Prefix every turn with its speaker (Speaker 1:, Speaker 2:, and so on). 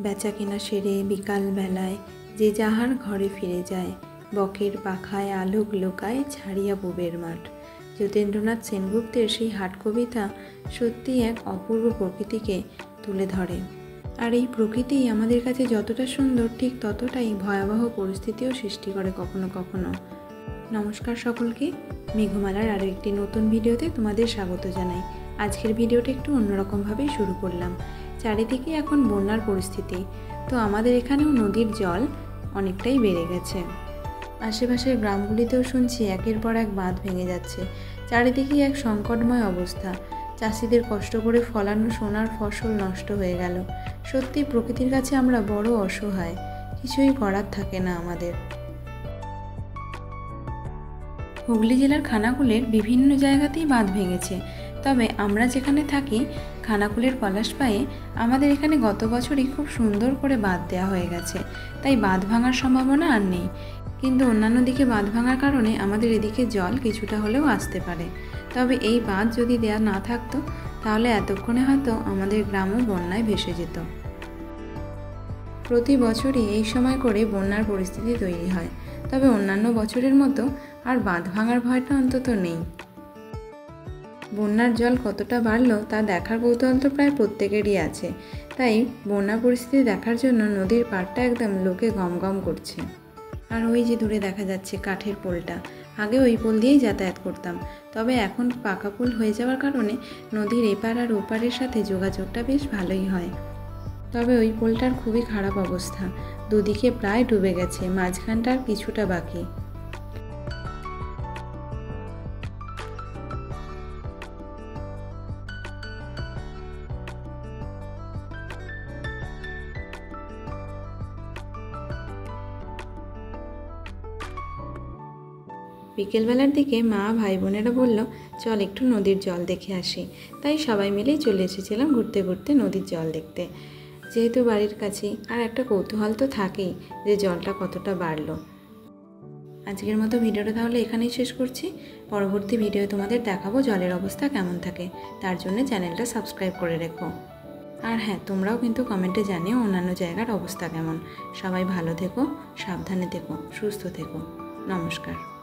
Speaker 1: বেচাকেনা সেরে বিকাল বেলায় যে যাহার ঘরে ফিরে যায়, বকের পাখায় আলোক লোকায় ছাড়িয়া পুবের মাঠ। যতীন্দ্রনাথ সেনগুপ্তের সেই হাট কবিতা সত্যি এক অপূর্ব প্রকৃতিকে তুলে ধরে। আর এই প্রকৃতি আমাদের কাছে যতটা সুন্দর, ঠিক ততটাই ভয়াবহ পরিস্থিতিও সৃষ্টি করে কখনো কখনো। নমস্কার সকলকে, মেঘমালার আরও একটি নতুন ভিডিওতে তোমাদের স্বাগত জানাই। আজকের ভিডিওটা একটু অন্যরকমভাবেই শুরু করলাম। চারিদিকে এখন বন্যার পরিস্থিতি, তো আমাদের এখানেও নদীর জল অনেকটাই বেড়ে গেছে। আশেপাশের গ্রামগুলিতেও শুনছি একের পর এক বাঁধ ভেঙে যাচ্ছে। চারিদিকেই এক সংকটময় অবস্থা। চাষিদের কষ্ট করে ফলানো সোনার ফসল নষ্ট হয়ে গেল। সত্যি প্রকৃতির কাছে আমরা বড় অসহায়, কিছুই করার থাকে না আমাদের। হুগলি জেলার খানাকুলের বিভিন্ন জায়গাতেই বাঁধ ভেঙেছে, তবে আমরা যেখানে থাকি খানাকুলের পলাশপায়ে আমাদের এখানে গত বছরই খুব সুন্দর করে বাঁধ দেওয়া হয়ে গেছে, তাই বাঁধ ভাঙার সম্ভাবনা আর নেই। কিন্তু অন্যান্য দিকে বাঁধ ভাঙার কারণে আমাদের এদিকে জল কিছুটা হলেও আসতে পারে। তবে এই বাঁধ যদি দেওয়া না থাকতো তাহলে এতক্ষণে হয়তো আমাদের গ্রামও বন্যায় ভেসে যেত। প্রতি বছরই এই সময় করে বন্যার পরিস্থিতি তৈরি হয়, তবে অন্যান্য বছরের মতো আর বাঁধ ভাঙার ভয়টা অন্তত নেই। বন্যার জল কতটা বাড়লো তা দেখার কৌতূহল তো প্রায় প্রত্যেকেরই আছে, তাই বন্যা পরিস্থিতি দেখার জন্য নদীর পাড়টা একদম লোকে গমগম করছে। আর ওই যে দূরে দেখা যাচ্ছে কাঠের পোলটা, আগে ওই পোল দিয়েই যাতায়াত করতাম, তবে এখন পাকা পোল হয়ে যাওয়ার কারণে নদীর এপার আর ওপারের সাথে যোগাযোগটা বেশ ভালোই হয়। তবে ওই পোলটার খুবই খারাপ অবস্থা, দুদিকে প্রায় ডুবে গেছে, মাঝখানটার কিছুটা বাকি। বিকেলবেলার দিকে মা ভাই বোনেরা বলল, চল একটু নদীর জল দেখে আসি। তাই সবাই মিলেই চলে এসেছিলাম ঘুরতে ঘুরতে নদীর জল দেখতে। যেহেতু বাড়ির কাছেই, আর একটা কৌতূহল তো থাকেই যে জলটা কতটা বাড়লো। আজকের মতো ভিডিওটা তাহলে এখানেই শেষ করছি। পরবর্তী ভিডিও তোমাদের দেখাবো জলের অবস্থা কেমন থাকে, তার জন্য চ্যানেলটা সাবস্ক্রাইব করে রেখো। আর হ্যাঁ, তোমরাও কিন্তু কমেন্টে জানিও অন্যান্য জায়গার অবস্থা কেমন। সবাই ভালো থেকো, সাবধানে থেকো, সুস্থ থেকো। নমস্কার।